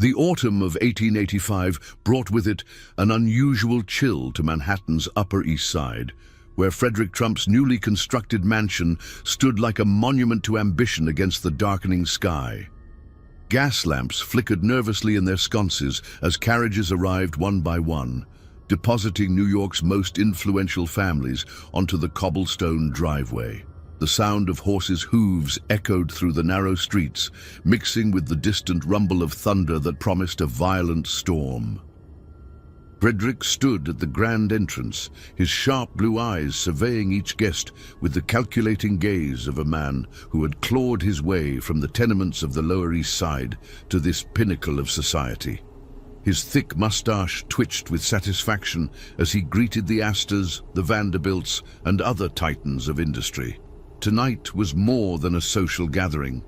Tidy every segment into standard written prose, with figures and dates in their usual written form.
The autumn of 1885 brought with it an unusual chill to Manhattan's Upper East Side, where Frederick Trump's newly constructed mansion stood like a monument to ambition against the darkening sky. Gas lamps flickered nervously in their sconces as carriages arrived one by one, depositing New York's most influential families onto the cobblestone driveway. The sound of horses' hooves echoed through the narrow streets, mixing with the distant rumble of thunder that promised a violent storm. Frederick stood at the grand entrance, his sharp blue eyes surveying each guest with the calculating gaze of a man who had clawed his way from the tenements of the Lower East Side to this pinnacle of society. His thick mustache twitched with satisfaction as he greeted the Astors, the Vanderbilts, and other titans of industry. Tonight was more than a social gathering.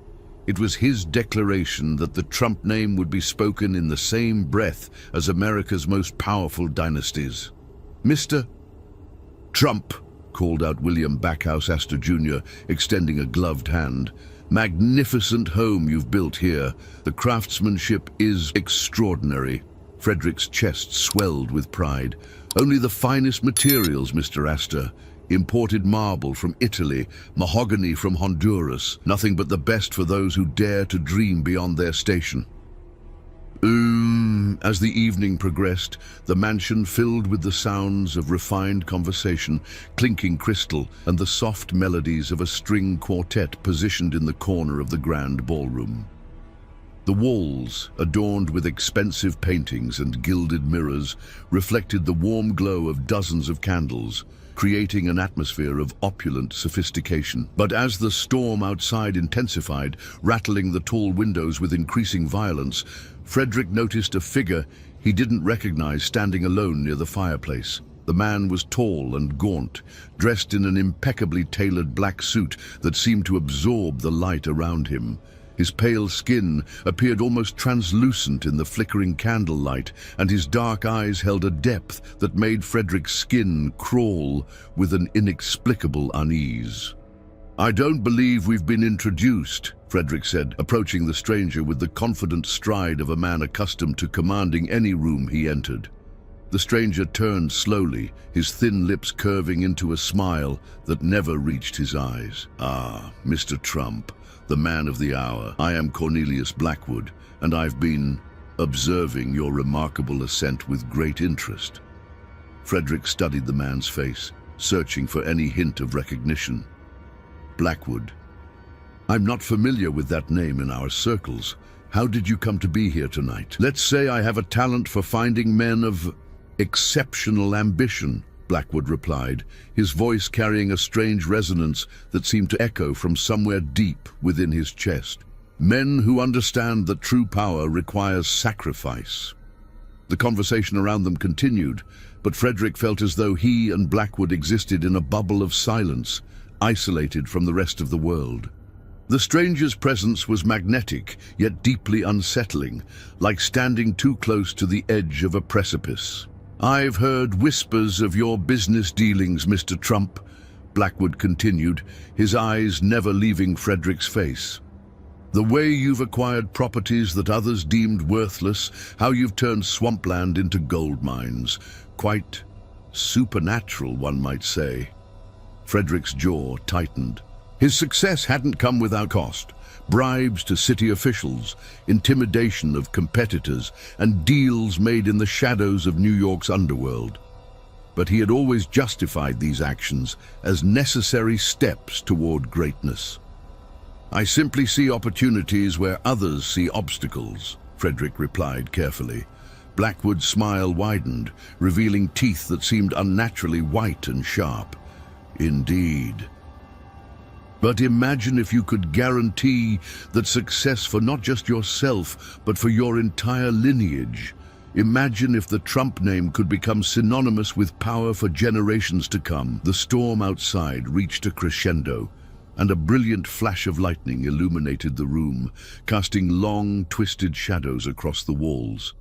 It was his declaration that the Trump name would be spoken in the same breath as America's most powerful dynasties. "Mr. Trump," called out William Backhouse Astor Jr., extending a gloved hand. "Magnificent home you've built here. The craftsmanship is extraordinary." Frederick's chest swelled with pride. "Only the finest materials, Mr. Astor. Imported marble from Italy, mahogany from Honduras, nothing but the best for those who dare to dream beyond their station." As the evening progressed, the mansion filled with the sounds of refined conversation, clinking crystal, and the soft melodies of a string quartet positioned in the corner of the grand ballroom. The walls, adorned with expensive paintings and gilded mirrors, reflected the warm glow of dozens of candles, creating an atmosphere of opulent sophistication. But as the storm outside intensified, rattling the tall windows with increasing violence, Frederick noticed a figure he didn't recognize standing alone near the fireplace. The man was tall and gaunt, dressed in an impeccably tailored black suit that seemed to absorb the light around him. His pale skin appeared almost translucent in the flickering candlelight, and his dark eyes held a depth that made Frederick's skin crawl with an inexplicable unease. "I don't believe we've been introduced," Frederick said, approaching the stranger with the confident stride of a man accustomed to commanding any room he entered. The stranger turned slowly, his thin lips curving into a smile that never reached his eyes. "Ah, Mr. Trump, the man of the hour. I am Cornelius Blackwood, and I've been observing your remarkable ascent with great interest." Frederick studied the man's face, searching for any hint of recognition. "Blackwood. I'm not familiar with that name in our circles. How did you come to be here tonight?" "Let's say I have a talent for finding men of exceptional ambition," Blackwood replied, his voice carrying a strange resonance that seemed to echo from somewhere deep within his chest. "Men who understand that true power requires sacrifice." The conversation around them continued, but Frederick felt as though he and Blackwood existed in a bubble of silence, isolated from the rest of the world. The stranger's presence was magnetic, yet deeply unsettling, like standing too close to the edge of a precipice. "I've heard whispers of your business dealings, Mr. Trump," Blackwood continued, his eyes never leaving Frederick's face. "The way you've acquired properties that others deemed worthless, how you've turned swampland into gold mines. Quite supernatural, one might say." Frederick's jaw tightened. His success hadn't come without cost. Bribes to city officials, intimidation of competitors, and deals made in the shadows of New York's underworld. But he had always justified these actions as necessary steps toward greatness. "I simply see opportunities where others see obstacles," Frederick replied carefully. Blackwood's smile widened, revealing teeth that seemed unnaturally white and sharp. "Indeed. But imagine if you could guarantee that success for not just yourself, but for your entire lineage. Imagine if the Trump name could become synonymous with power for generations to come." The storm outside reached a crescendo, and a brilliant flash of lightning illuminated the room, casting long, twisted shadows across the walls.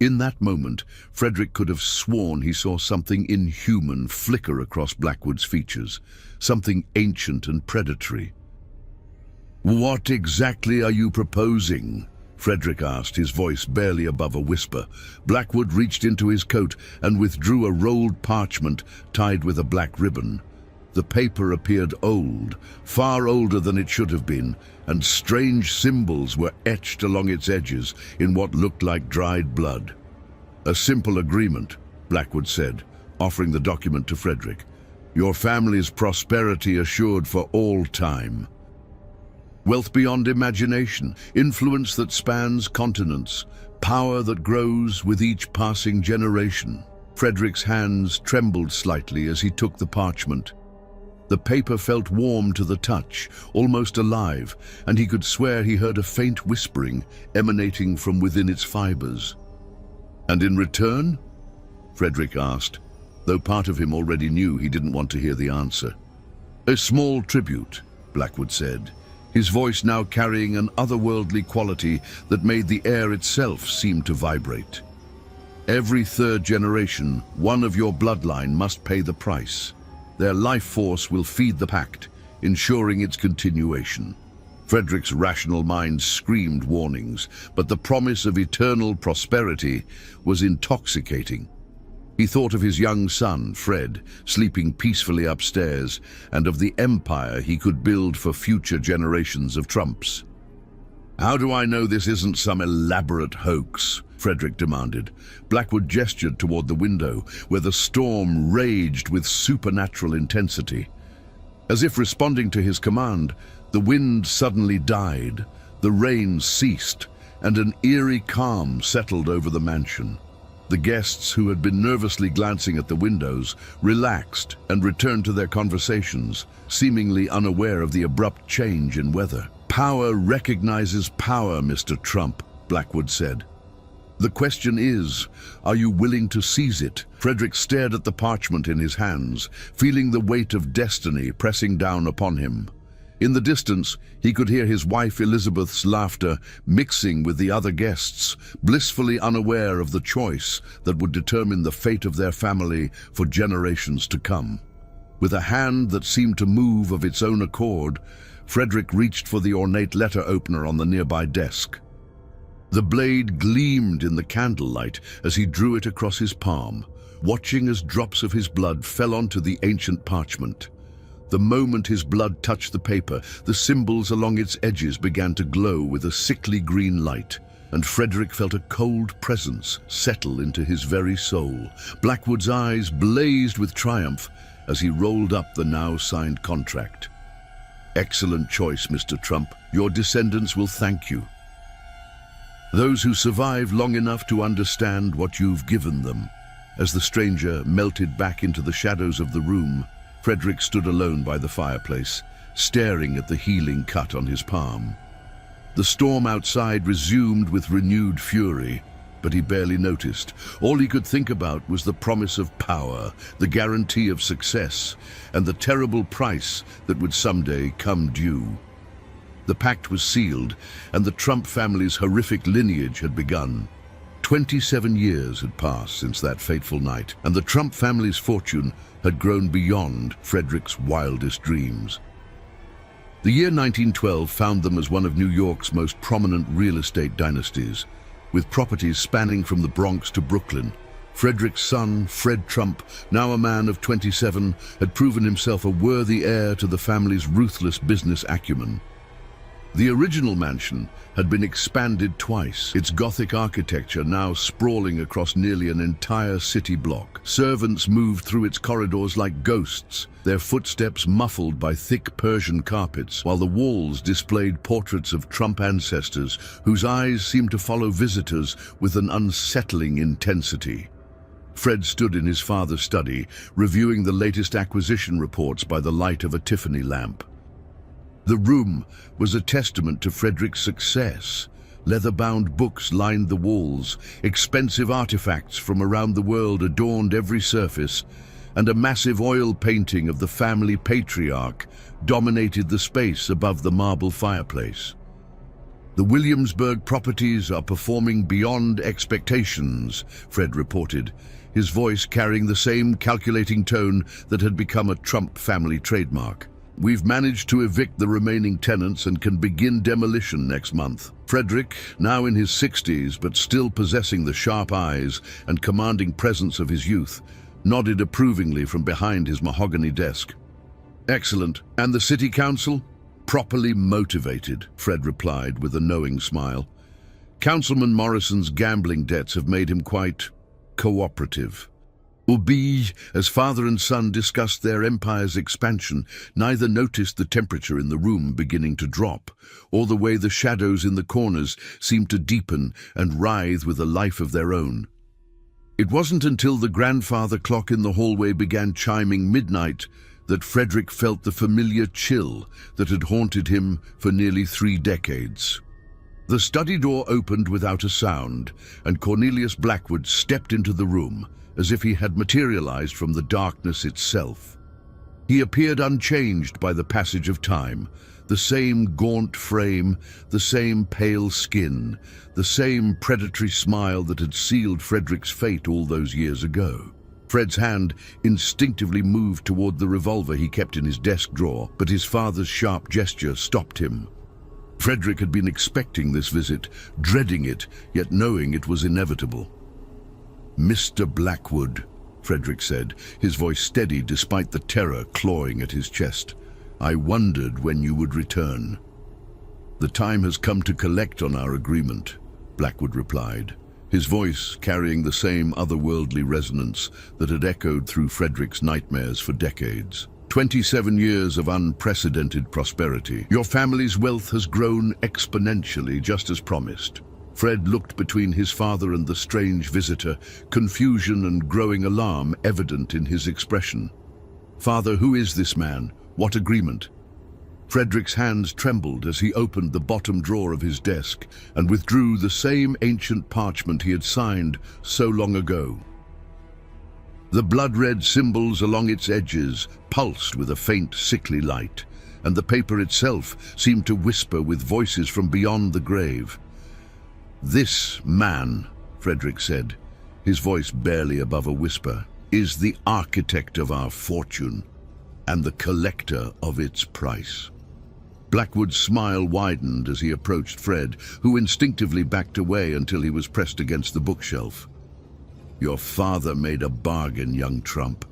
In that moment, Frederick could have sworn he saw something inhuman flicker across Blackwood's features, something ancient and predatory. "What exactly are you proposing?" Frederick asked, his voice barely above a whisper. Blackwood reached into his coat and withdrew a rolled parchment tied with a black ribbon. The paper appeared old, far older than it should have been, and strange symbols were etched along its edges in what looked like dried blood. "A simple agreement," Blackwood said, offering the document to Frederick. "Your family's prosperity assured for all time. Wealth beyond imagination, influence that spans continents, power that grows with each passing generation." Frederick's hands trembled slightly as he took the parchment. The paper felt warm to the touch, almost alive, and he could swear he heard a faint whispering emanating from within its fibers. "And in return?" Frederick asked, though part of him already knew he didn't want to hear the answer. "A small tribute," Blackwood said, his voice now carrying an otherworldly quality that made the air itself seem to vibrate. "Every third generation, one of your bloodline must pay the price. Their life force will feed the pact, ensuring its continuation." Frederick's rational mind screamed warnings, but the promise of eternal prosperity was intoxicating. He thought of his young son, Fred, sleeping peacefully upstairs, and of the empire he could build for future generations of Trumps. "How do I know this isn't some elaborate hoax?" Frederick demanded. Blackwood gestured toward the window, where the storm raged with supernatural intensity. As if responding to his command, the wind suddenly died, the rain ceased, and an eerie calm settled over the mansion. The guests, who had been nervously glancing at the windows, relaxed and returned to their conversations, seemingly unaware of the abrupt change in weather. "Power recognizes power, Mr. Trump," Blackwood said. "The question is, are you willing to seize it?" Frederick stared at the parchment in his hands, feeling the weight of destiny pressing down upon him. In the distance, he could hear his wife Elizabeth's laughter mixing with the other guests, blissfully unaware of the choice that would determine the fate of their family for generations to come. With a hand that seemed to move of its own accord, Frederick reached for the ornate letter opener on the nearby desk. The blade gleamed in the candlelight as he drew it across his palm, watching as drops of his blood fell onto the ancient parchment. The moment his blood touched the paper, the symbols along its edges began to glow with a sickly green light, and Frederick felt a cold presence settle into his very soul. Blackwood's eyes blazed with triumph as he rolled up the now signed contract. "Excellent choice, Mr. Trump. Your descendants will thank you. Those who survive long enough to understand what you've given them." As the stranger melted back into the shadows of the room, Frederick stood alone by the fireplace, staring at the healing cut on his palm. The storm outside resumed with renewed fury, but he barely noticed. All he could think about was the promise of power, the guarantee of success, and the terrible price that would someday come due. The pact was sealed, and the Trump family's horrific lineage had begun. 27 years had passed since that fateful night, and the Trump family's fortune had grown beyond Frederick's wildest dreams. The year 1912 found them as one of New York's most prominent real estate dynasties, with properties spanning from the Bronx to Brooklyn. Frederick's son, Fred Trump, now a man of 27, had proven himself a worthy heir to the family's ruthless business acumen. The original mansion had been expanded twice, its Gothic architecture now sprawling across nearly an entire city block. Servants moved through its corridors like ghosts, their footsteps muffled by thick Persian carpets, while the walls displayed portraits of Trump ancestors whose eyes seemed to follow visitors with an unsettling intensity. Fred stood in his father's study, reviewing the latest acquisition reports by the light of a Tiffany lamp. The room was a testament to Frederick's success. Leather-bound books lined the walls, expensive artifacts from around the world adorned every surface, and a massive oil painting of the family patriarch dominated the space above the marble fireplace. "The Williamsburg properties are performing beyond expectations," Fred reported, his voice carrying the same calculating tone that had become a Trump family trademark. We've managed to evict the remaining tenants and can begin demolition next month. Frederick, now in his 60s but still possessing the sharp eyes and commanding presence of his youth, nodded approvingly from behind his mahogany desk. Excellent. And the city council? Properly motivated, Fred replied with a knowing smile. Councilman Morrison's gambling debts have made him quite cooperative. Albeit, as father and son discussed their empire's expansion, neither noticed the temperature in the room beginning to drop, or the way the shadows in the corners seemed to deepen and writhe with a life of their own. It wasn't until the grandfather clock in the hallway began chiming midnight that Frederick felt the familiar chill that had haunted him for nearly 3 decades. The study door opened without a sound, and Cornelius Blackwood stepped into the room, as if he had materialized from the darkness itself. He appeared unchanged by the passage of time, the same gaunt frame, the same pale skin, the same predatory smile that had sealed Frederick's fate all those years ago. Fred's hand instinctively moved toward the revolver he kept in his desk drawer, but his father's sharp gesture stopped him. Frederick had been expecting this visit, dreading it, yet knowing it was inevitable. "Mr. Blackwood," Frederick said, his voice steady despite the terror clawing at his chest. "I wondered when you would return." "The time has come to collect on our agreement," Blackwood replied, his voice carrying the same otherworldly resonance that had echoed through Frederick's nightmares for decades. 27 years of unprecedented prosperity. Your family's wealth has grown exponentially, just as promised. Fred looked between his father and the strange visitor, confusion and growing alarm evident in his expression. "Father, who is this man? What agreement?" Frederick's hands trembled as he opened the bottom drawer of his desk and withdrew the same ancient parchment he had signed so long ago. The blood-red symbols along its edges pulsed with a faint, sickly light, and the paper itself seemed to whisper with voices from beyond the grave. "This man," Frederick said, his voice barely above a whisper, "is the architect of our fortune and the collector of its price." Blackwood's smile widened as he approached Fred, who instinctively backed away until he was pressed against the bookshelf. "Your father made a bargain, young trump.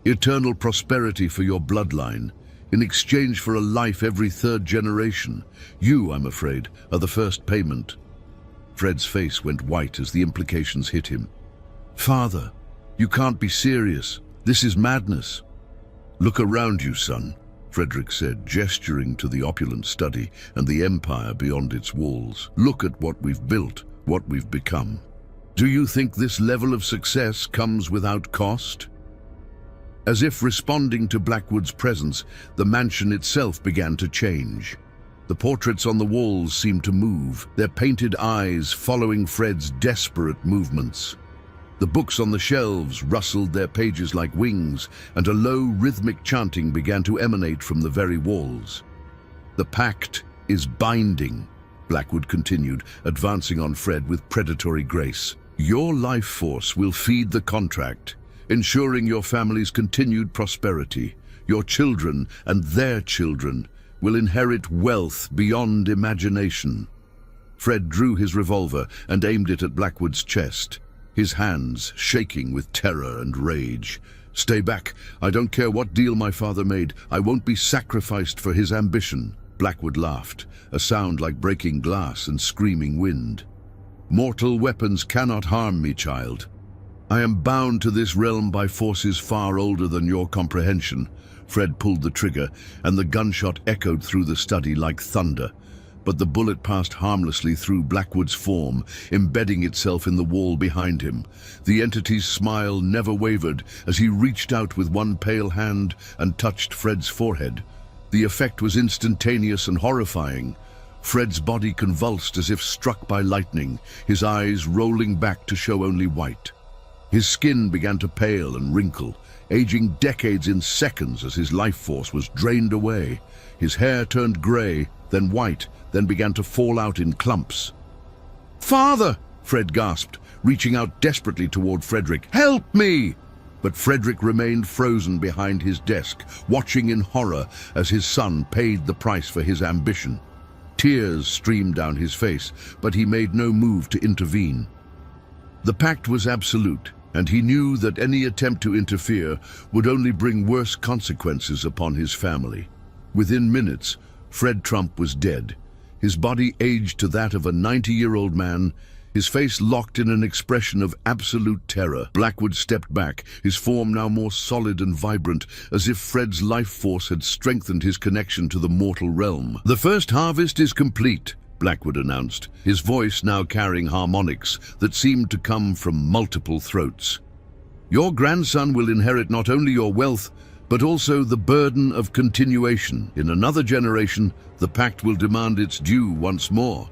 Eternal prosperity for your bloodline, in exchange for a life every 3rd generation. You, I'm afraid, are the first payment." Fred's face went white as the implications hit him. "Father, you can't be serious. This is madness." "Look around you, son," Frederick said, gesturing to the opulent study and the empire beyond its walls. "Look at what we've built, what we've become. Do you think this level of success comes without cost?" As if responding to Blackwood's presence, the mansion itself began to change. The portraits on the walls seemed to move, their painted eyes following Fred's desperate movements. The books on the shelves rustled their pages like wings, and a low, rhythmic chanting began to emanate from the very walls. "The pact is binding," Blackwood continued, advancing on Fred with predatory grace. "Your life force will feed the contract, ensuring your family's continued prosperity. Your children and their children will inherit wealth beyond imagination." Fred drew his revolver and aimed it at Blackwood's chest, his hands shaking with terror and rage. "Stay back. I don't care what deal my father made. I won't be sacrificed for his ambition." Blackwood laughed, a sound like breaking glass and screaming wind. "Mortal weapons cannot harm me, child. I am bound to this realm by forces far older than your comprehension." Fred pulled the trigger, and the gunshot echoed through the study like thunder. But the bullet passed harmlessly through Blackwood's form, embedding itself in the wall behind him. The entity's smile never wavered as he reached out with one pale hand and touched Fred's forehead. The effect was instantaneous and horrifying. Fred's body convulsed as if struck by lightning, his eyes rolling back to show only white. His skin began to pale and wrinkle, aging decades in seconds as his life force was drained away. His hair turned gray, then white, then began to fall out in clumps. "Father!" Fred gasped, reaching out desperately toward Frederick. "Help me!" But Frederick remained frozen behind his desk, watching in horror as his son paid the price for his ambition. Tears streamed down his face, but he made no move to intervene. The pact was absolute, and he knew that any attempt to interfere would only bring worse consequences upon his family. Within minutes, Fred Trump was dead, his body aged to that of a 90-year-old man, his face locked in an expression of absolute terror. Blackwood stepped back, his form now more solid and vibrant, as if Fred's life force had strengthened his connection to the mortal realm. "The first harvest is complete," Blackwood announced, his voice now carrying harmonics that seemed to come from multiple throats. "Your grandson will inherit not only your wealth, but also the burden of continuation. In another generation, the pact will demand its due once more."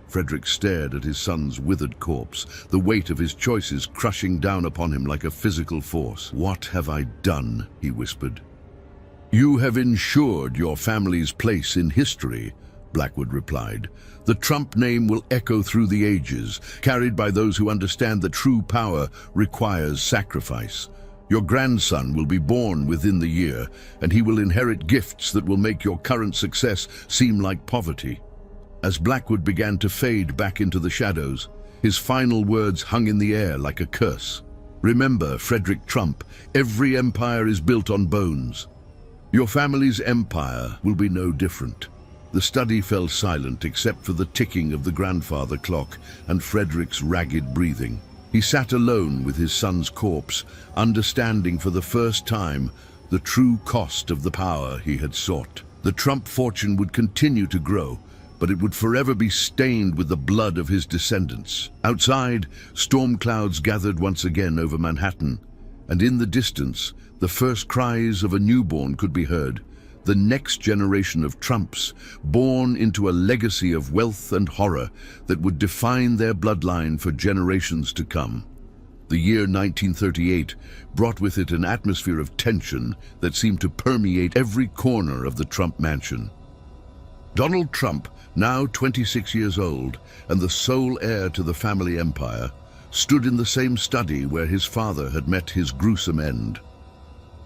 Frederick stared at his son's withered corpse, the weight of his choices crushing down upon him like a physical force. "What have I done?" he whispered. "You have ensured your family's place in history," Blackwood replied. "The Trump name will echo through the ages, carried by those who understand that true power requires sacrifice. Your grandson will be born within the year, and he will inherit gifts that will make your current success seem like poverty." As Blackwood began to fade back into the shadows, his final words hung in the air like a curse. "Remember, Frederick Trump, every empire is built on bones. Your family's empire will be no different." The study fell silent except for the ticking of the grandfather clock and Frederick's ragged breathing. He sat alone with his son's corpse, understanding for the first time the true cost of the power he had sought. The Trump fortune would continue to grow, but it would forever be stained with the blood of his descendants. Outside, storm clouds gathered once again over Manhattan, and in the distance, the first cries of a newborn could be heard, the next generation of Trumps, born into a legacy of wealth and horror that would define their bloodline for generations to come. The year 1938 brought with it an atmosphere of tension that seemed to permeate every corner of the Trump mansion. Donald Trump, now 26 years old and the sole heir to the family empire, stood in the same study where his father had met his gruesome end.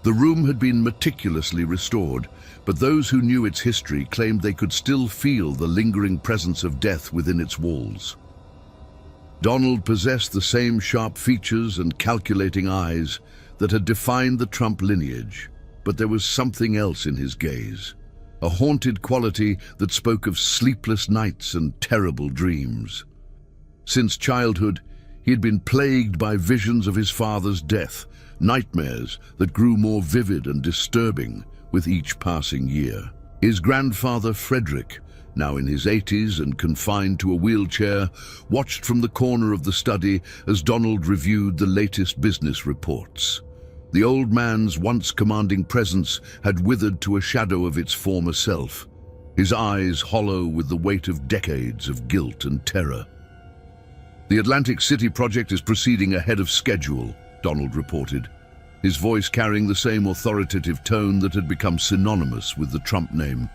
The room had been meticulously restored, but those who knew its history claimed they could still feel the lingering presence of death within its walls. Donald possessed the same sharp features and calculating eyes that had defined the Trump lineage, but there was something else in his gaze. A haunted quality that spoke of sleepless nights and terrible dreams. Since childhood, he had been plagued by visions of his father's death, nightmares that grew more vivid and disturbing with each passing year. His grandfather Frederick, now in his 80s and confined to a wheelchair, watched from the corner of the study as Donald reviewed the latest business reports. The old man's once commanding presence had withered to a shadow of its former self, his eyes hollow with the weight of decades of guilt and terror. "The Atlantic City project is proceeding ahead of schedule," Donald reported, his voice carrying the same authoritative tone that had become synonymous with the Trump name.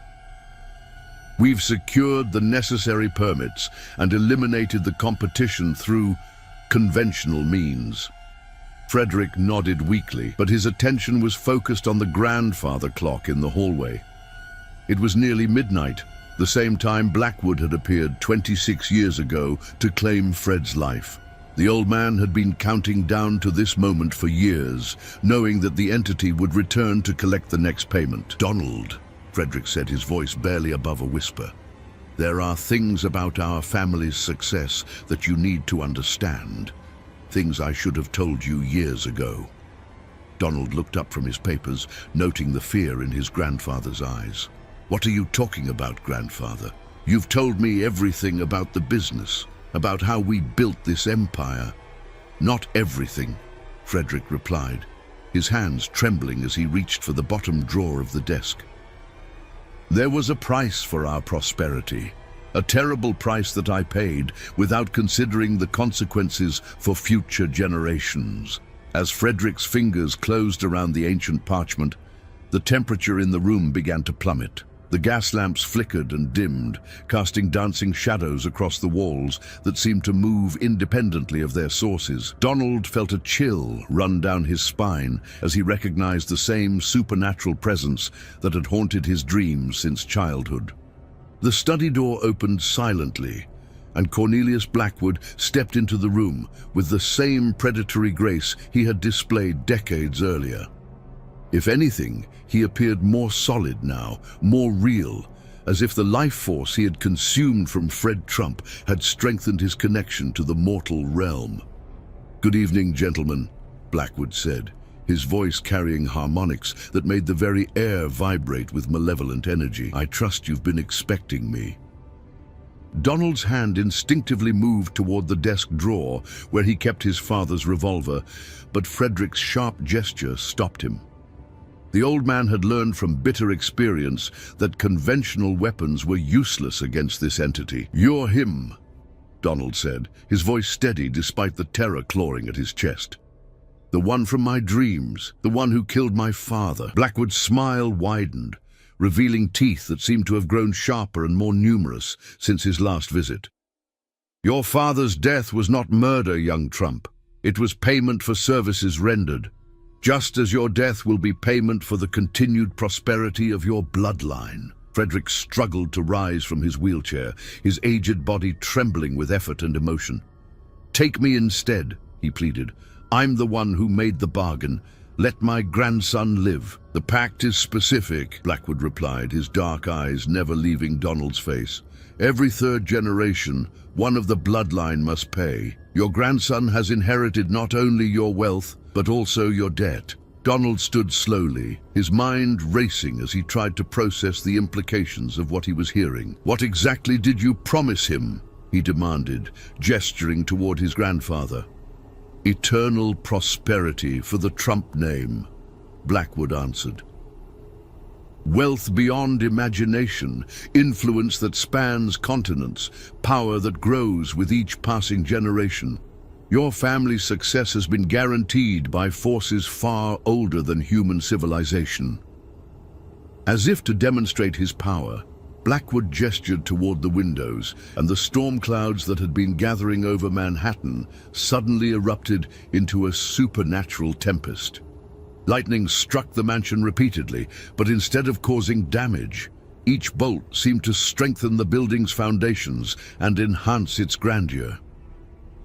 "We've secured the necessary permits and eliminated the competition through conventional means." Frederick nodded weakly, but his attention was focused on the grandfather clock in the hallway. It was nearly midnight, the same time Blackwood had appeared 26 years ago to claim Fred's life. The old man had been counting down to this moment for years, knowing that the entity would return to collect the next payment. "Donald," Frederick said, his voice barely above a whisper, "there are things about our family's success that you need to understand. Things I should have told you years ago." Donald looked up from his papers, noting the fear in his grandfather's eyes. "What are you talking about, grandfather? You've told me everything about the business, about how we built this empire." "Not everything," Frederick replied, his hands trembling as he reached for the bottom drawer of the desk. "There was a price for our prosperity. A terrible price that I paid without considering the consequences for future generations." As Frederick's fingers closed around the ancient parchment, the temperature in the room began to plummet. The gas lamps flickered and dimmed, casting dancing shadows across the walls that seemed to move independently of their sources. Donald felt a chill run down his spine as he recognized the same supernatural presence that had haunted his dreams since childhood. The study door opened silently, and Cornelius Blackwood stepped into the room with the same predatory grace he had displayed decades earlier. If anything, he appeared more solid now, more real, as if the life force he had consumed from Fred Trump had strengthened his connection to the mortal realm. "Good evening, gentlemen," Blackwood said, his voice carrying harmonics that made the very air vibrate with malevolent energy. "I trust you've been expecting me." Donald's hand instinctively moved toward the desk drawer where he kept his father's revolver, but Frederick's sharp gesture stopped him. The old man had learned from bitter experience that conventional weapons were useless against this entity. "You're him," Donald said, his voice steady despite the terror clawing at his chest. "The one from my dreams, the one who killed my father." Blackwood's smile widened, revealing teeth that seemed to have grown sharper and more numerous since his last visit. "Your father's death was not murder, young Trump. It was payment for services rendered. Just as your death will be payment for the continued prosperity of your bloodline." Frederick struggled to rise from his wheelchair, his aged body trembling with effort and emotion. "Take me instead," he pleaded. "I'm the one who made the bargain. Let my grandson live." "The pact is specific," Blackwood replied, his dark eyes never leaving Donald's face. "Every third generation, one of the bloodline must pay. Your grandson has inherited not only your wealth, but also your debt." Donald stood slowly, his mind racing as he tried to process the implications of what he was hearing. "What exactly did you promise him?" he demanded, gesturing toward his grandfather. "Eternal prosperity for the Trump name," Blackwood answered. "Wealth beyond imagination, influence that spans continents, power that grows with each passing generation. Your family's success has been guaranteed by forces far older than human civilization." As if to demonstrate his power, Blackwood gestured toward the windows, and the storm clouds that had been gathering over Manhattan suddenly erupted into a supernatural tempest. Lightning struck the mansion repeatedly, but instead of causing damage, each bolt seemed to strengthen the building's foundations and enhance its grandeur.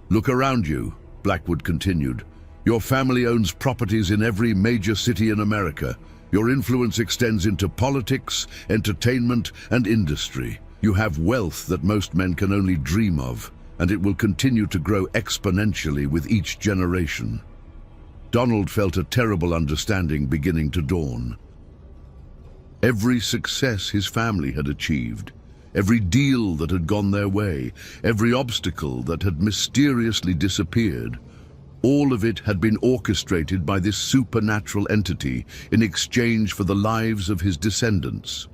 "Look around you," Blackwood continued. "Your family owns properties in every major city in America. Your influence extends into politics, entertainment, and industry. You have wealth that most men can only dream of, and it will continue to grow exponentially with each generation." Donald felt a terrible understanding beginning to dawn. Every success his family had achieved, every deal that had gone their way, every obstacle that had mysteriously disappeared, all of it had been orchestrated by this supernatural entity in exchange for the lives of his descendants.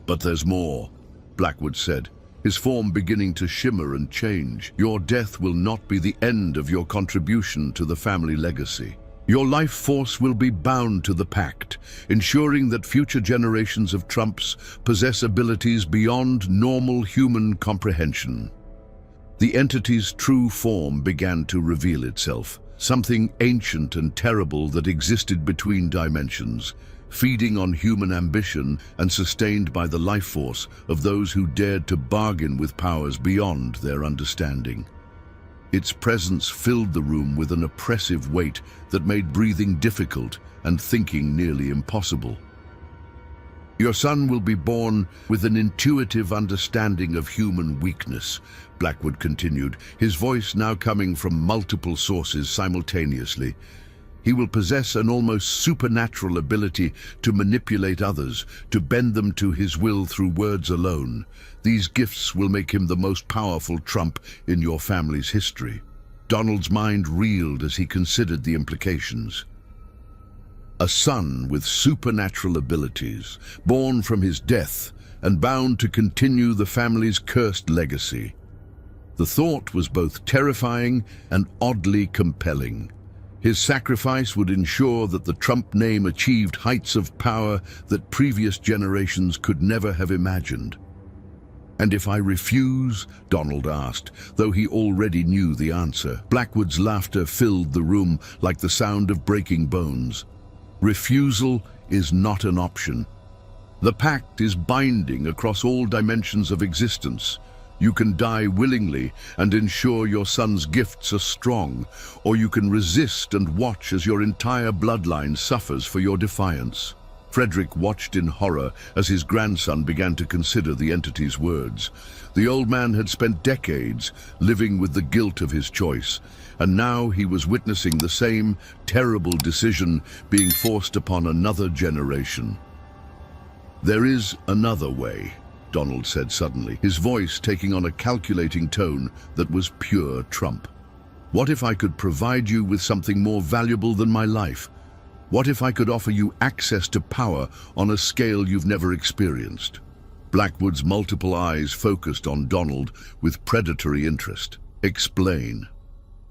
"But there's more," Blackwood said, his form beginning to shimmer and change. "Your death will not be the end of your contribution to the family legacy. Your life force will be bound to the pact, ensuring that future generations of Trumps possess abilities beyond normal human comprehension." The entity's true form began to reveal itself, something ancient and terrible that existed between dimensions, feeding on human ambition and sustained by the life force of those who dared to bargain with powers beyond their understanding. Its presence filled the room with an oppressive weight that made breathing difficult and thinking nearly impossible. "Your son will be born with an intuitive understanding of human weakness," Blackwood continued, his voice now coming from multiple sources simultaneously. "He will possess an almost supernatural ability to manipulate others, to bend them to his will through words alone. These gifts will make him the most powerful Trump in your family's history." Donald's mind reeled as he considered the implications. A son with supernatural abilities, born from his death and bound to continue the family's cursed legacy. The thought was both terrifying and oddly compelling. His sacrifice would ensure that the Trump name achieved heights of power that previous generations could never have imagined. "And if I refuse?" Donald asked, though he already knew the answer. Blackwood's laughter filled the room like the sound of breaking bones. "Refusal is not an option. The pact is binding across all dimensions of existence. You can die willingly and ensure your son's gifts are strong, or you can resist and watch as your entire bloodline suffers for your defiance." Frederick watched in horror as his grandson began to consider the entity's words. The old man had spent decades living with the guilt of his choice, and now he was witnessing the same terrible decision being forced upon another generation. "There is another way," Donald said suddenly, his voice taking on a calculating tone that was pure Trump. "What if I could provide you with something more valuable than my life? What if I could offer you access to power on a scale you've never experienced?" Blackwood's multiple eyes focused on Donald with predatory interest. "Explain."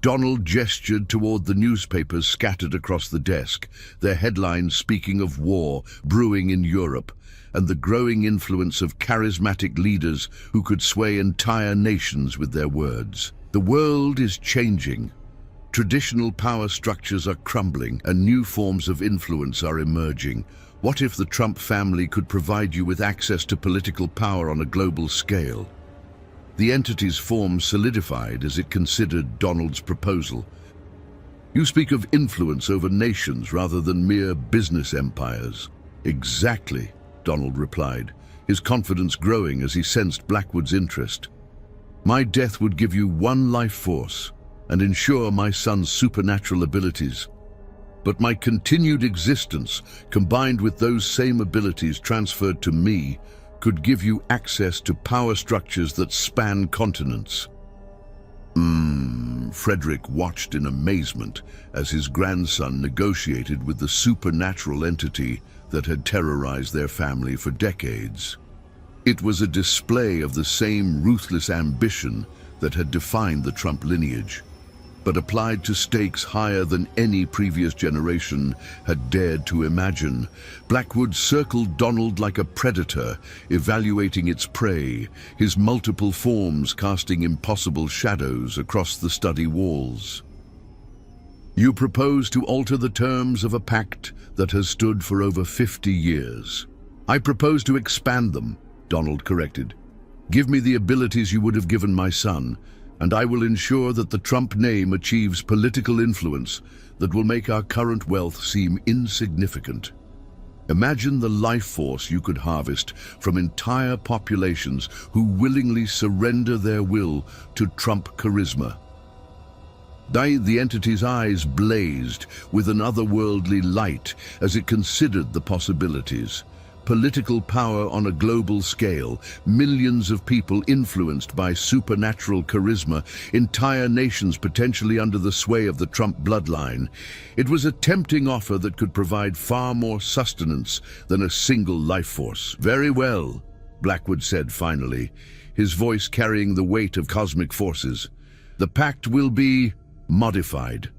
Donald gestured toward the newspapers scattered across the desk, their headlines speaking of war brewing in Europe and the growing influence of charismatic leaders who could sway entire nations with their words. "The world is changing. Traditional power structures are crumbling and new forms of influence are emerging. What if the Trump family could provide you with access to political power on a global scale?" The entity's form solidified as it considered Donald's proposal. "You speak of influence over nations rather than mere business empires." "Exactly," Donald replied, his confidence growing as he sensed Blackwood's interest. "My death would give you one life force and ensure my son's supernatural abilities. But my continued existence, combined with those same abilities transferred to me, could give you access to power structures that span continents." Frederick watched in amazement as his grandson negotiated with the supernatural entity that had terrorized their family for decades. It was a display of the same ruthless ambition that had defined the Trump lineage, but applied to stakes higher than any previous generation had dared to imagine. Blackwood circled Donald like a predator, evaluating its prey, his multiple forms casting impossible shadows across the study walls. "You propose to alter the terms of a pact that has stood for over 50 years. "I propose to expand them," Donald corrected. "Give me the abilities you would have given my son, and I will ensure that the Trump name achieves political influence that will make our current wealth seem insignificant." Imagine the life force you could harvest from entire populations who willingly surrender their will to Trump charisma. The entity's eyes blazed with an otherworldly light as it considered the possibilities. Political power on a global scale, millions of people influenced by supernatural charisma, entire nations potentially under the sway of the Trump bloodline. It was a tempting offer that could provide far more sustenance than a single life force. "Very well," Blackwood said finally, his voice carrying the weight of cosmic forces. "The pact will be modified.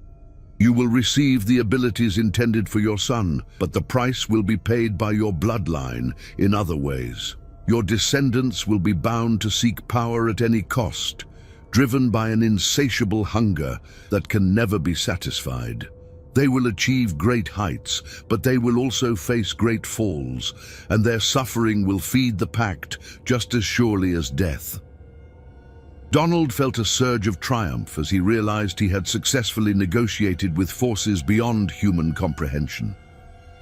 You will receive the abilities intended for your son, but the price will be paid by your bloodline in other ways. Your descendants will be bound to seek power at any cost, driven by an insatiable hunger that can never be satisfied. They will achieve great heights, but they will also face great falls, and their suffering will feed the pact just as surely as death." Donald felt a surge of triumph as he realized he had successfully negotiated with forces beyond human comprehension.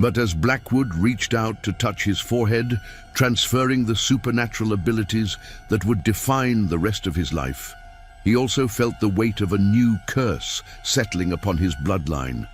But as Blackwood reached out to touch his forehead, transferring the supernatural abilities that would define the rest of his life, he also felt the weight of a new curse settling upon his bloodline,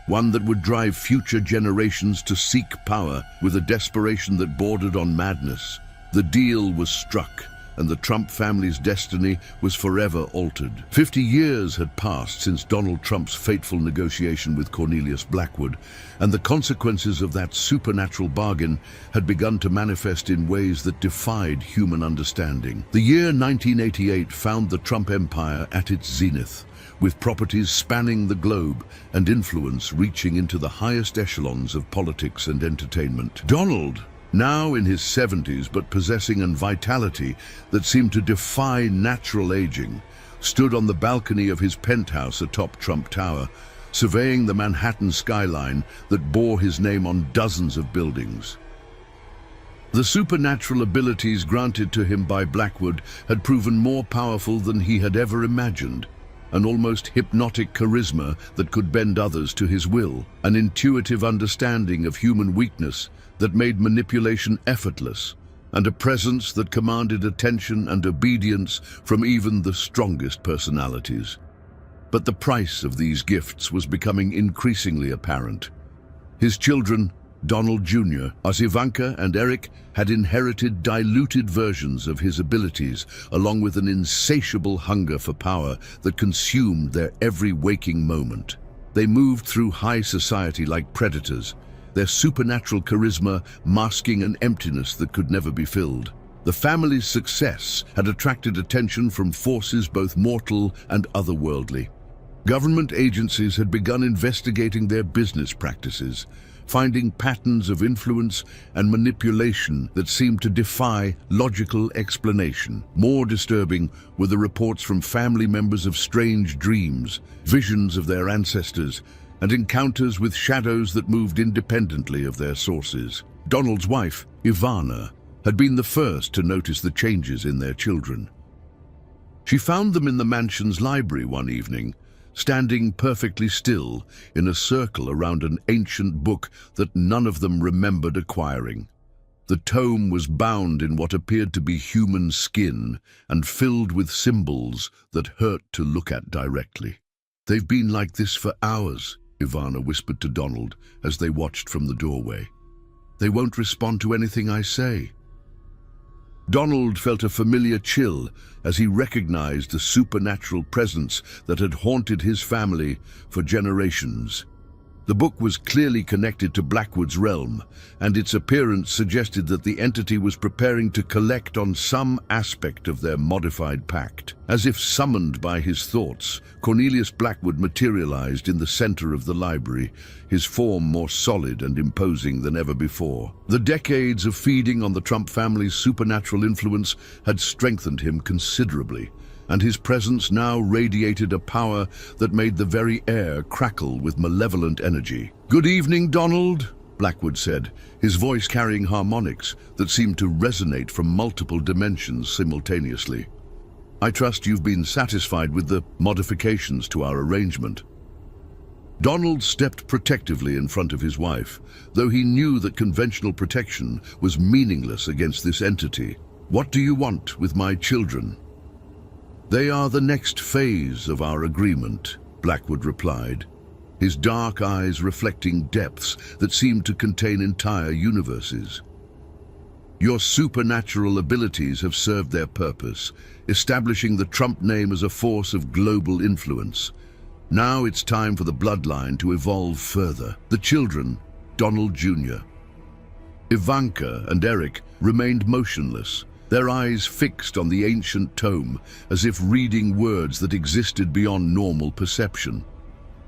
one that would drive future generations to seek power with a desperation that bordered on madness. The deal was struck, and the Trump family's destiny was forever altered. 50 years had passed since Donald Trump's fateful negotiation with Cornelius Blackwood, and the consequences of that supernatural bargain had begun to manifest in ways that defied human understanding. The year 1988 found the Trump empire at its zenith, with properties spanning the globe and influence reaching into the highest echelons of politics and entertainment. Donald, now in his 70s but possessing a vitality that seemed to defy natural aging, stood on the balcony of his penthouse atop Trump Tower, surveying the Manhattan skyline that bore his name on dozens of buildings. The supernatural abilities granted to him by Blackwood had proven more powerful than he had ever imagined. An almost hypnotic charisma that could bend others to his will, an intuitive understanding of human weakness that made manipulation effortless, and a presence that commanded attention and obedience from even the strongest personalities. But the price of these gifts was becoming increasingly apparent. His children, Donald Jr., as Ivanka and Eric, had inherited diluted versions of his abilities, along with an insatiable hunger for power that consumed their every waking moment. They moved through high society like predators, their supernatural charisma masking an emptiness that could never be filled. The family's success had attracted attention from forces both mortal and otherworldly. Government agencies had begun investigating their business practices, finding patterns of influence and manipulation that seemed to defy logical explanation. More disturbing were the reports from family members of strange dreams, visions of their ancestors, and encounters with shadows that moved independently of their sources. Donald's wife, Ivana, had been the first to notice the changes in their children. She found them in the mansion's library one evening, standing perfectly still in a circle around an ancient book that none of them remembered acquiring. The tome was bound in what appeared to be human skin and filled with symbols that hurt to look at directly. "They've been like this for hours," Ivana whispered to Donald as they watched from the doorway. "They won't respond to anything I say." Donald felt a familiar chill as he recognized the supernatural presence that had haunted his family for generations. The book was clearly connected to Blackwood's realm, and its appearance suggested that the entity was preparing to collect on some aspect of their modified pact. As if summoned by his thoughts, Cornelius Blackwood materialized in the center of the library, his form more solid and imposing than ever before. The decades of feeding on the Trump family's supernatural influence had strengthened him considerably, and his presence now radiated a power that made the very air crackle with malevolent energy. "Good evening, Donald," Blackwood said, his voice carrying harmonics that seemed to resonate from multiple dimensions simultaneously. "I trust you've been satisfied with the modifications to our arrangement." Donald stepped protectively in front of his wife, though he knew that conventional protection was meaningless against this entity. "What do you want with my children?" "They are the next phase of our agreement," Blackwood replied, his dark eyes reflecting depths that seemed to contain entire universes. "Your supernatural abilities have served their purpose, establishing the Trump name as a force of global influence. Now it's time for the bloodline to evolve further." The children, Donald Jr., Ivanka, and Eric, remained motionless, their eyes fixed on the ancient tome, as if reading words that existed beyond normal perception.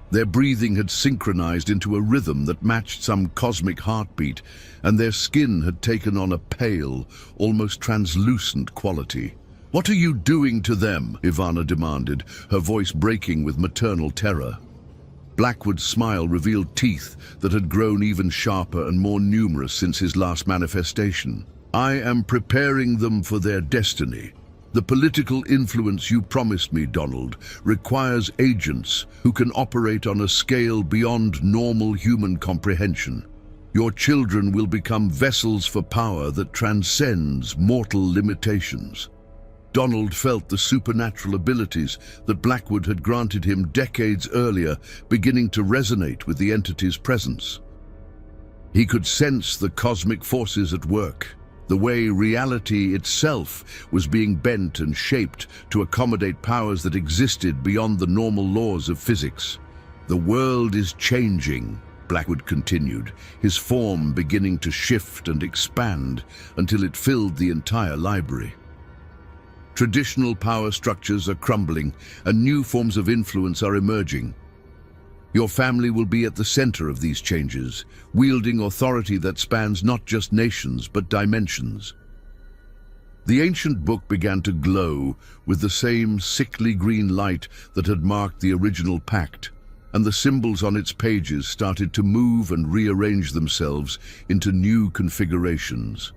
Their breathing had synchronized into a rhythm that matched some cosmic heartbeat, and their skin had taken on a pale, almost translucent quality. "What are you doing to them?" Ivana demanded, her voice breaking with maternal terror. Blackwood's smile revealed teeth that had grown even sharper and more numerous since his last manifestation. "I am preparing them for their destiny. The political influence you promised me, Donald, requires agents who can operate on a scale beyond normal human comprehension. Your children will become vessels for power that transcends mortal limitations." Donald felt the supernatural abilities that Blackwood had granted him decades earlier beginning to resonate with the entity's presence. He could sense the cosmic forces at work, the way reality itself was being bent and shaped to accommodate powers that existed beyond the normal laws of physics. "The world is changing," Blackwood continued, his form beginning to shift and expand until it filled the entire library. Traditional power structures are crumbling, and new forms of influence are emerging. Your family will be at the center of these changes, wielding authority that spans not just nations but dimensions. The ancient book began to glow with the same sickly green light that had marked the original pact, and the symbols on its pages started to move and rearrange themselves into new configurations.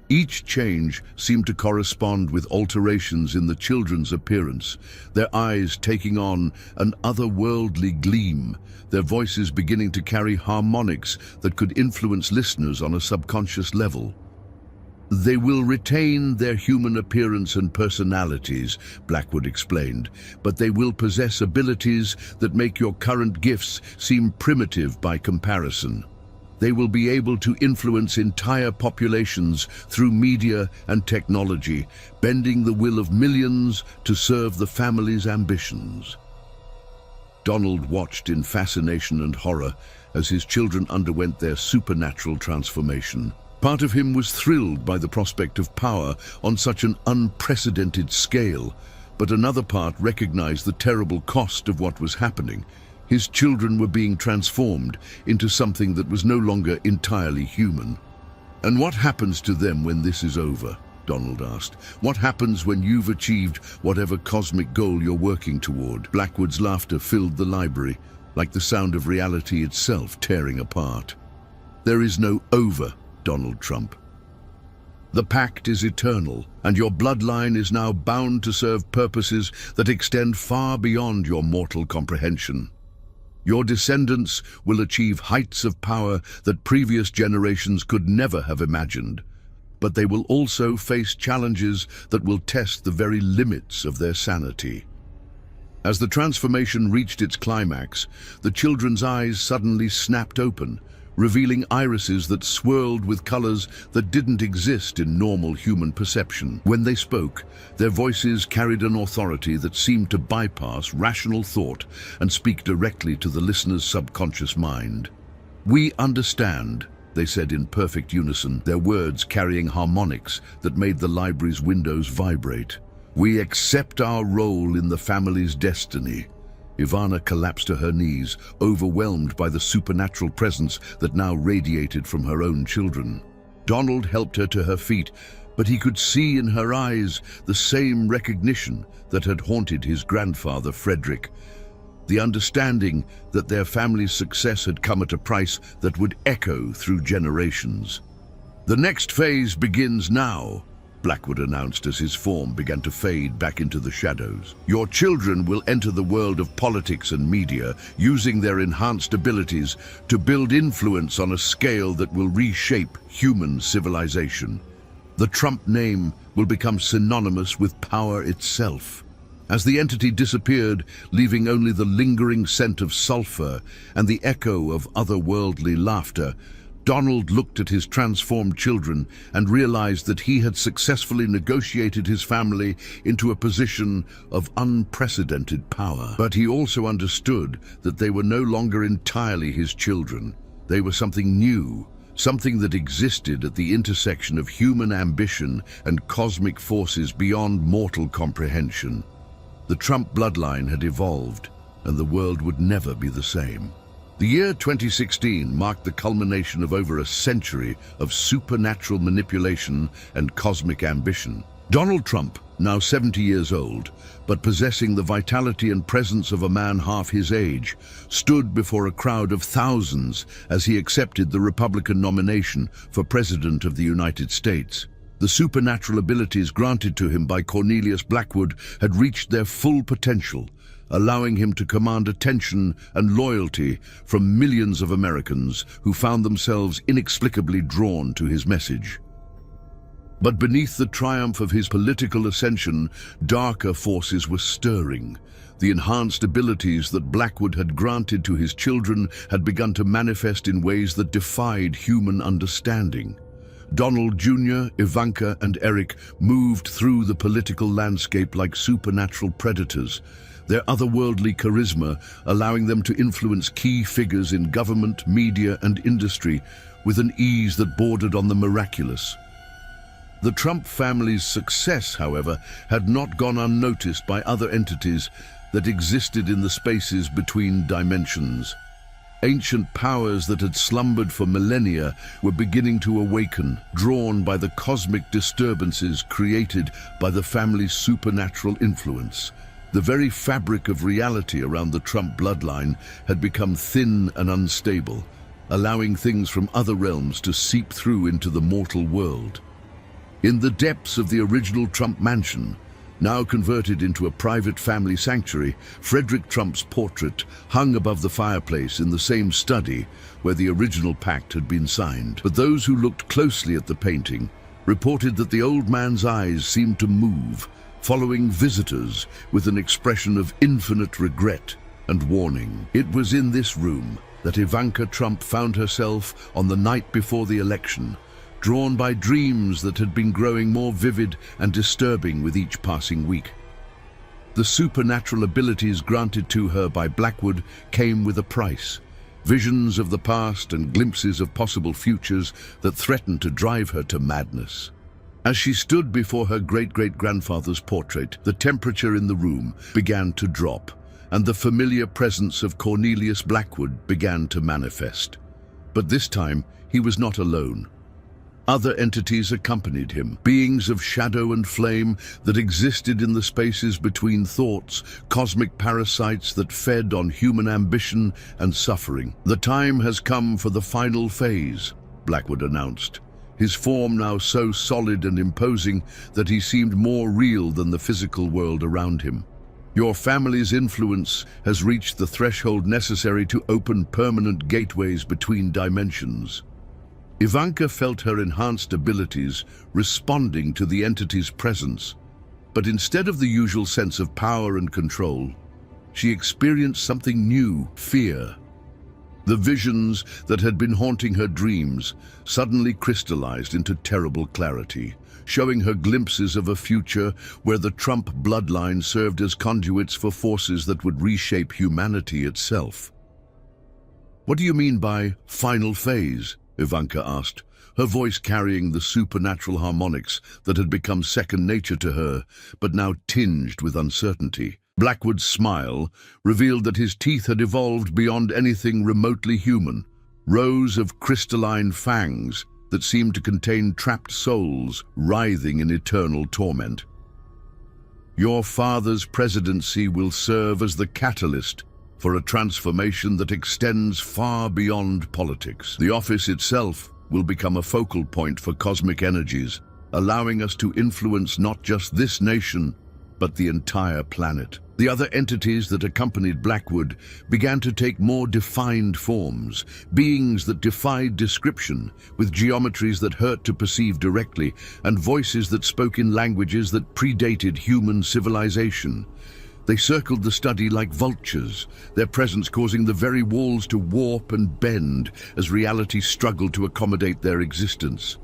Each change seemed to correspond with alterations in the children's appearance, their eyes taking on an otherworldly gleam, their voices beginning to carry harmonics that could influence listeners on a subconscious level. They will retain their human appearance and personalities, Blackwood explained, but they will possess abilities that make your current gifts seem primitive by comparison. They will be able to influence entire populations through media and technology, bending the will of millions to serve the family's ambitions. Donald watched in fascination and horror as his children underwent their supernatural transformation. Part of him was thrilled by the prospect of power on such an unprecedented scale, but another part recognized the terrible cost of what was happening. His children were being transformed into something that was no longer entirely human. "And what happens to them when this is over?" Donald asked. "What happens when you've achieved whatever cosmic goal you're working toward?" Blackwood's laughter filled the library, like the sound of reality itself tearing apart. "There is no over, Donald Trump. The pact is eternal, and your bloodline is now bound to serve purposes that extend far beyond your mortal comprehension. Your descendants will achieve heights of power that previous generations could never have imagined, but they will also face challenges that will test the very limits of their sanity." As the transformation reached its climax, the children's eyes suddenly snapped open, revealing irises that swirled with colors that didn't exist in normal human perception. When they spoke, their voices carried an authority that seemed to bypass rational thought and speak directly to the listener's subconscious mind. "We understand," they said in perfect unison, their words carrying harmonics that made the library's windows vibrate. "We accept our role in the family's destiny." Ivana collapsed to her knees, overwhelmed by the supernatural presence that now radiated from her own children. Donald helped her to her feet, but he could see in her eyes the same recognition that had haunted his grandfather, Frederick. The understanding that their family's success had come at a price that would echo through generations. "The next phase begins now," Blackwood announced as his form began to fade back into the shadows. "Your children will enter the world of politics and media, using their enhanced abilities to build influence on a scale that will reshape human civilization. The Trump name will become synonymous with power itself." As the entity disappeared, leaving only the lingering scent of sulfur and the echo of otherworldly laughter, Donald looked at his transformed children and realized that he had successfully negotiated his family into a position of unprecedented power. But he also understood that they were no longer entirely his children. They were something new, something that existed at the intersection of human ambition and cosmic forces beyond mortal comprehension. The Trump bloodline had evolved, and the world would never be the same. The year 2016 marked the culmination of over a century of supernatural manipulation and cosmic ambition. Donald Trump, now 70 years old, but possessing the vitality and presence of a man half his age, stood before a crowd of thousands as he accepted the Republican nomination for President of the United States. The supernatural abilities granted to him by Cornelius Blackwood had reached their full potential, allowing him to command attention and loyalty from millions of Americans who found themselves inexplicably drawn to his message. But beneath the triumph of his political ascension, darker forces were stirring. The enhanced abilities that Blackwood had granted to his children had begun to manifest in ways that defied human understanding. Donald Jr., Ivanka, and Eric moved through the political landscape like supernatural predators, their otherworldly charisma allowing them to influence key figures in government, media, and industry with an ease that bordered on the miraculous. The Trump family's success, however, had not gone unnoticed by other entities that existed in the spaces between dimensions. Ancient powers that had slumbered for millennia were beginning to awaken, drawn by the cosmic disturbances created by the family's supernatural influence. The very fabric of reality around the Trump bloodline had become thin and unstable, allowing things from other realms to seep through into the mortal world. In the depths of the original Trump mansion, now converted into a private family sanctuary, Frederick Trump's portrait hung above the fireplace in the same study where the original pact had been signed. But those who looked closely at the painting reported that the old man's eyes seemed to move, following visitors with an expression of infinite regret and warning. It was in this room that Ivanka Trump found herself on the night before the election, drawn by dreams that had been growing more vivid and disturbing with each passing week. The supernatural abilities granted to her by Blackwood came with a price. Visions of the past and glimpses of possible futures that threatened to drive her to madness. As she stood before her great-great-grandfather's portrait, the temperature in the room began to drop, and the familiar presence of Cornelius Blackwood began to manifest. But this time, he was not alone. Other entities accompanied him, beings of shadow and flame that existed in the spaces between thoughts, cosmic parasites that fed on human ambition and suffering. "The time has come for the final phase," Blackwood announced, his form now so solid and imposing that he seemed more real than the physical world around him. "Your family's influence has reached the threshold necessary to open permanent gateways between dimensions." Ivanka felt her enhanced abilities responding to the entity's presence, but instead of the usual sense of power and control, she experienced something new: fear. The visions that had been haunting her dreams suddenly crystallized into terrible clarity, showing her glimpses of a future where the Trump bloodline served as conduits for forces that would reshape humanity itself. "What do you mean by final phase?" Ivanka asked, her voice carrying the supernatural harmonics that had become second nature to her, but now tinged with uncertainty. Blackwood's smile revealed that his teeth had evolved beyond anything remotely human, rows of crystalline fangs that seemed to contain trapped souls writhing in eternal torment. "Your father's presidency will serve as the catalyst for a transformation that extends far beyond politics. The office itself will become a focal point for cosmic energies, allowing us to influence not just this nation, but the entire planet." The other entities that accompanied Blackwood began to take more defined forms, beings that defied description, with geometries that hurt to perceive directly, and voices that spoke in languages that predated human civilization. They circled the study like vultures, their presence causing the very walls to warp and bend as reality struggled to accommodate their existence.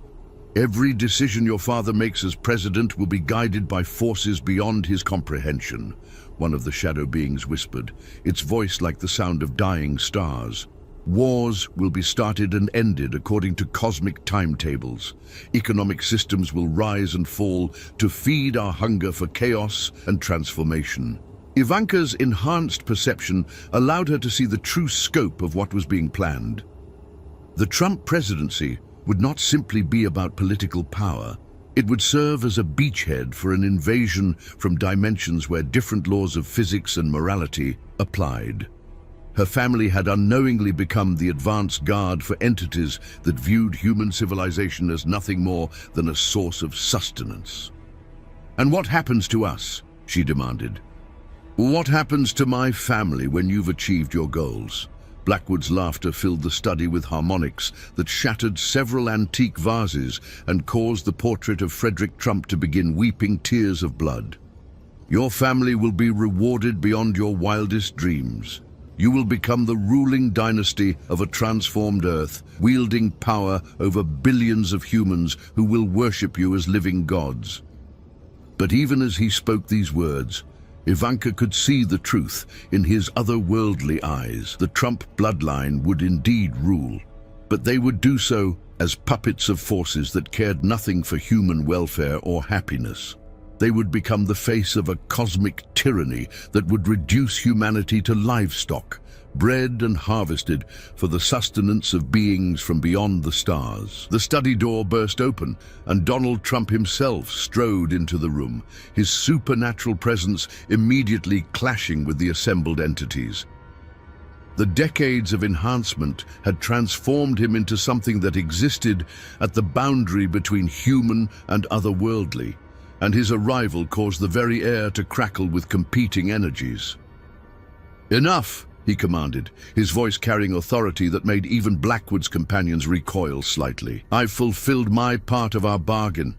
"Every decision your father makes as president will be guided by forces beyond his comprehension," one of the shadow beings whispered, its voice like the sound of dying stars. "Wars will be started and ended according to cosmic timetables. Economic systems will rise and fall to feed our hunger for chaos and transformation." Ivanka's enhanced perception allowed her to see the true scope of what was being planned. The Trump presidency would not simply be about political power. It would serve as a beachhead for an invasion from dimensions where different laws of physics and morality applied. Her family had unknowingly become the advance guard for entities that viewed human civilization as nothing more than a source of sustenance. "And what happens to us?" she demanded. "What happens to my family when you've achieved your goals?" Blackwood's laughter filled the study with harmonics that shattered several antique vases and caused the portrait of Frederick Trump to begin weeping tears of blood. "Your family will be rewarded beyond your wildest dreams. You will become the ruling dynasty of a transformed Earth, wielding power over billions of humans who will worship you as living gods." But even as he spoke these words, Ivanka could see the truth in his otherworldly eyes. The Trump bloodline would indeed rule, but they would do so as puppets of forces that cared nothing for human welfare or happiness. They would become the face of a cosmic tyranny that would reduce humanity to livestock, bred and harvested for the sustenance of beings from beyond the stars. The study door burst open, and Donald Trump himself strode into the room, his supernatural presence immediately clashing with the assembled entities. The decades of enhancement had transformed him into something that existed at the boundary between human and otherworldly, and his arrival caused the very air to crackle with competing energies. "Enough!" he commanded, his voice carrying authority that made even Blackwood's companions recoil slightly. "I've fulfilled my part of our bargain.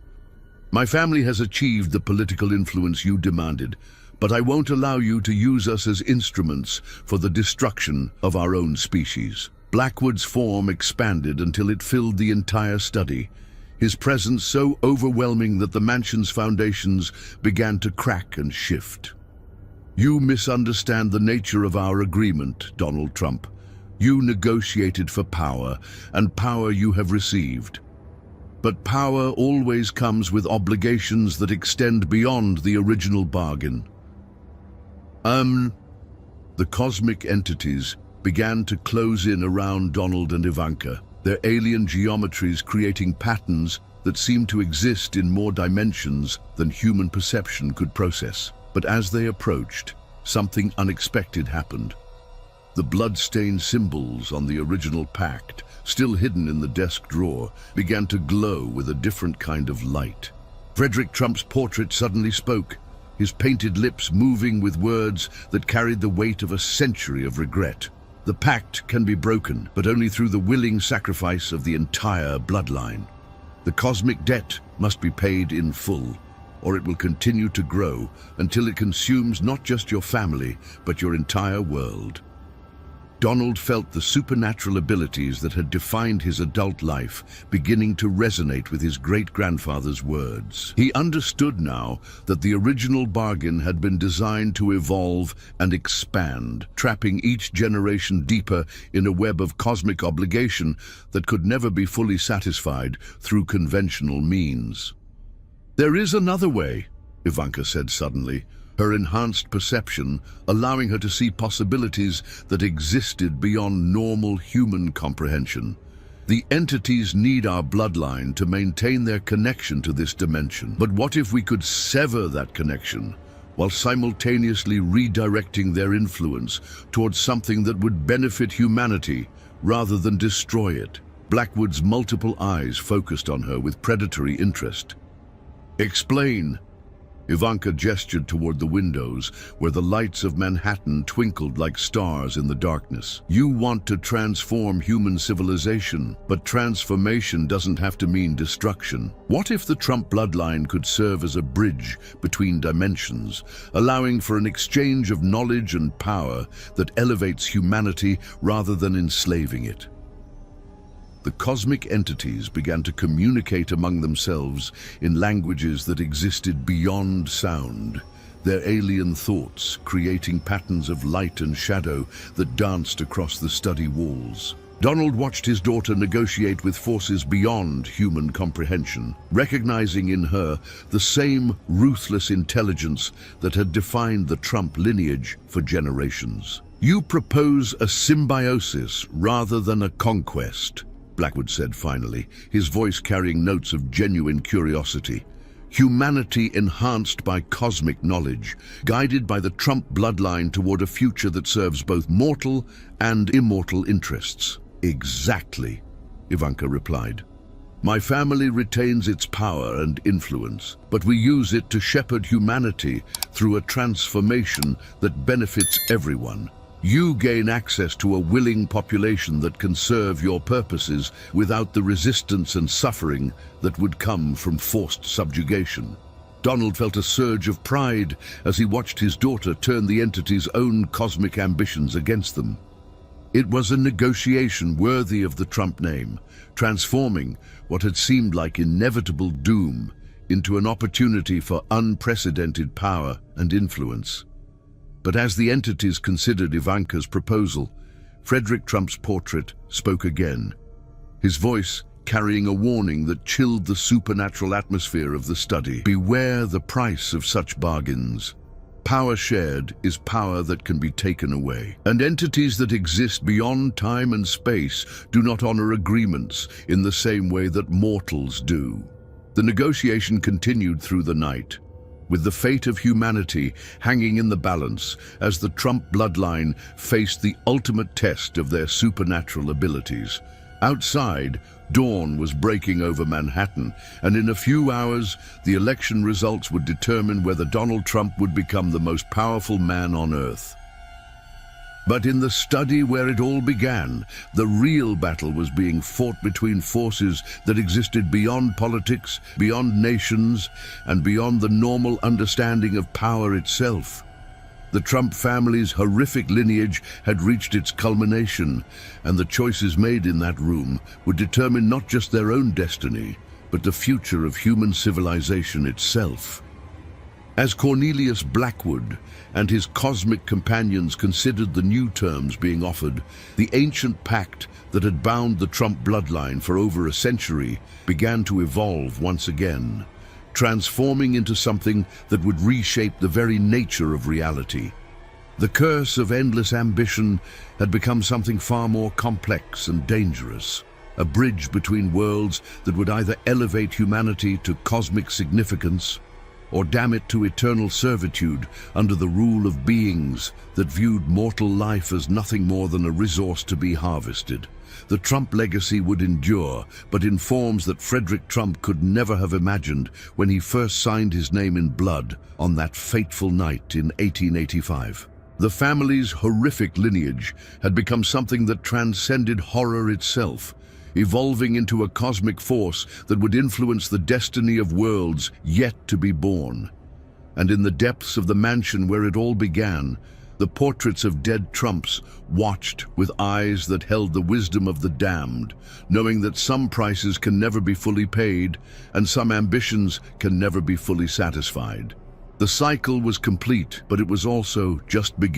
My family has achieved the political influence you demanded, but I won't allow you to use us as instruments for the destruction of our own species." Blackwood's form expanded until it filled the entire study, his presence so overwhelming that the mansion's foundations began to crack and shift. "You misunderstand the nature of our agreement, Donald Trump. You negotiated for power, and power you have received. But power always comes with obligations that extend beyond the original bargain." The cosmic entities began to close in around Donald and Ivanka, their alien geometries creating patterns that seemed to exist in more dimensions than human perception could process. But as they approached, something unexpected happened. The blood-stained symbols on the original pact, still hidden in the desk drawer, began to glow with a different kind of light. Frederick Trump's portrait suddenly spoke, his painted lips moving with words that carried the weight of a century of regret. "The pact can be broken, but only through the willing sacrifice of the entire bloodline. The cosmic debt must be paid in full, or it will continue to grow until it consumes not just your family, but your entire world." Donald felt the supernatural abilities that had defined his adult life beginning to resonate with his great-grandfather's words. He understood now that the original bargain had been designed to evolve and expand, trapping each generation deeper in a web of cosmic obligation that could never be fully satisfied through conventional means. "There is another way," Ivanka said suddenly, her enhanced perception allowing her to see possibilities that existed beyond normal human comprehension. "The entities need our bloodline to maintain their connection to this dimension. But what if we could sever that connection, while simultaneously redirecting their influence towards something that would benefit humanity rather than destroy it?" Blackwood's multiple eyes focused on her with predatory interest. "Explain." Ivanka gestured toward the windows, where the lights of Manhattan twinkled like stars in the darkness. "You want to transform human civilization, but transformation doesn't have to mean destruction. What if the Trump bloodline could serve as a bridge between dimensions, allowing for an exchange of knowledge and power that elevates humanity rather than enslaving it?" The cosmic entities began to communicate among themselves in languages that existed beyond sound, their alien thoughts creating patterns of light and shadow that danced across the study walls. Donald watched his daughter negotiate with forces beyond human comprehension, recognizing in her the same ruthless intelligence that had defined the Trump lineage for generations. "You propose a symbiosis rather than a conquest," Blackwood said finally, his voice carrying notes of genuine curiosity. "Humanity enhanced by cosmic knowledge, guided by the Trump bloodline toward a future that serves both mortal and immortal interests." "Exactly," Ivanka replied. "My family retains its power and influence, but we use it to shepherd humanity through a transformation that benefits everyone. You gain access to a willing population that can serve your purposes without the resistance and suffering that would come from forced subjugation." Donald felt a surge of pride as he watched his daughter turn the entity's own cosmic ambitions against them. It was a negotiation worthy of the Trump name, transforming what had seemed like inevitable doom into an opportunity for unprecedented power and influence. But as the entities considered Ivanka's proposal, Frederick Trump's portrait spoke again. his voice carrying a warning that chilled the supernatural atmosphere of the study. Beware the price of such bargains. Power shared is power that can be taken away. And entities that exist beyond time and space do not honor agreements in the same way that mortals do. The negotiation continued through the night, with the fate of humanity hanging in the balance as the Trump bloodline faced the ultimate test of their supernatural abilities. Outside, dawn was breaking over Manhattan, and in a few hours, the election results would determine whether Donald Trump would become the most powerful man on Earth. But in the study where it all began, the real battle was being fought between forces that existed beyond politics, beyond nations, and beyond the normal understanding of power itself. The Trump family's horrific lineage had reached its culmination, and the choices made in that room would determine not just their own destiny, but the future of human civilization itself. As Cornelius Blackwood and his cosmic companions considered the new terms being offered, the ancient pact that had bound the Trump bloodline for over a century began to evolve once again, transforming into something that would reshape the very nature of reality. The curse of endless ambition had become something far more complex and dangerous, a bridge between worlds that would either elevate humanity to cosmic significance or damn it to eternal servitude under the rule of beings that viewed mortal life as nothing more than a resource to be harvested. The Trump legacy would endure, but in forms that Frederick Trump could never have imagined when he first signed his name in blood on that fateful night in 1885. The family's horrific lineage had become something that transcended horror itself, evolving into a cosmic force that would influence the destiny of worlds yet to be born. And in the depths of the mansion where it all began, the portraits of dead Trumps watched with eyes that held the wisdom of the damned, knowing that some prices can never be fully paid and some ambitions can never be fully satisfied. The cycle was complete, but it was also just beginning.